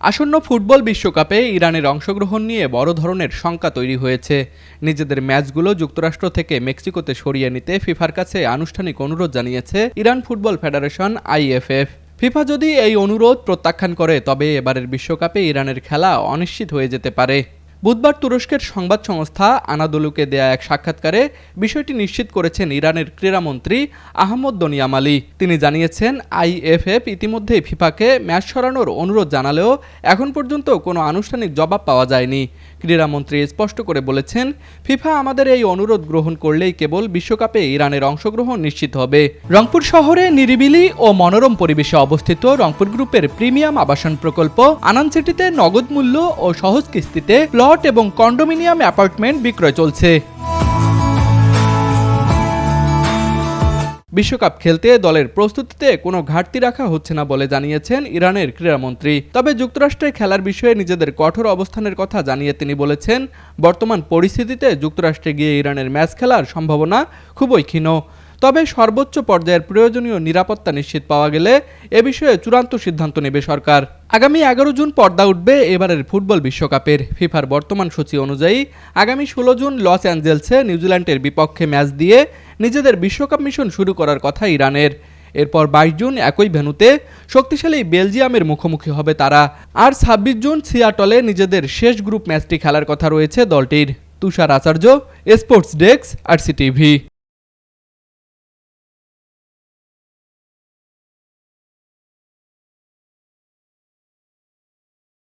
আসন্ন ফুটবল বিশ্বকাপে ইরানের অংশগ্রহণ নিয়ে বড় ধরনের শঙ্কা তৈরি হয়েছে। নিজেদের ম্যাচগুলো যুক্তরাষ্ট্র থেকে মেক্সিকোতে সরিয়ে নিতে ফিফার কাছে আনুষ্ঠানিক অনুরোধ জানিয়েছে ইরান ফুটবল ফেডারেশন আইএফএফ। ফিফা যদি এই অনুরোধ প্রত্যাখ্যান করে তবে এবারের বিশ্বকাপে ইরানের খেলা অনিশ্চিত হয়ে যেতে পারে। বুধবার তুরস্কের সংবাদ সংস্থা আনাদোলুকে দেয়া এক সাক্ষাৎকারে বিষয়টি নিশ্চিত করেছেন ইরানের ক্রীড়ামন্ত্রী আহমদ দনিয়ামালি। তিনি জানিয়েছেন, আইএফএফ ইতিমধ্যেই ফিফাকে ম্যাচ সরানোর অনুরোধ জানালেও এখন পর্যন্ত কোনো আনুষ্ঠানিক জবাব পাওয়া যায়নি। ক্রীড়ামন্ত্রী স্পষ্ট করে বলেছেন, ফিফা আমাদের এই অনুরোধ গ্রহণ করলেই কেবল বিশ্বকাপে ইরানের অংশগ্রহণ নিশ্চিত হবে। রংপুর শহরে নিরিবিলি ও মনোরম পরিবেশে অবস্থিত রংপুর গ্রুপের প্রিমিয়াম আবাসন প্রকল্প আনান সিটিতে নগদ মূল্য ও সহজ কিস্তিতে প্লট এবং কন্ডোমিনিয়াম অ্যাপার্টমেন্ট বিক্রয় চলছে। বিশ্বকাপ খেলতে দলের প্রস্তুতিতে কোনো ঘাটতি রাখা হচ্ছে না বলে জানিয়েছেন ইরানের ক্রীড়ামন্ত্রী। তবে যুক্তরাষ্ট্রে খেলার বিষয়ে নিজেদের কঠোর অবস্থানের কথা জানিয়ে তিনি বলেছেন, বর্তমান পরিস্থিতিতে যুক্তরাষ্ট্রে গিয়ে ইরানের ম্যাচ খেলার সম্ভাবনা খুবই ক্ষীণ। তবে সর্বোচ্চ পর্যায়ের প্রয়োজনীয় নিরাপত্তা নিশ্চিত পাওয়া গেলে এ বিষয়ে চূড়ান্ত সিদ্ধান্ত নেবে সরকার। আগামী 11 জুন পর্দা উঠবে এবারের ফুটবল বিশ্বকাপের। ফিফার বর্তমান সূচি অনুযায়ী আগামী 16 জুন লস অ্যাঞ্জেলসে নিউজিল্যান্ডের বিপক্ষে ম্যাচ দিয়ে নিজেদের বিশ্বকাপ মিশন শুরু করার কথা ইরানের। এরপর 22 জুন একই ভেন্যুতে শক্তিশালী বেলজিয়ামের মুখোমুখি হবে তারা। আর 26 জুন সিয়াটলে নিজেদের শেষ গ্রুপ ম্যাচটি খেলার কথা রয়েছে দলটির। তুষার আচার্য, স্পোর্টস ডেস্ক, RCTV।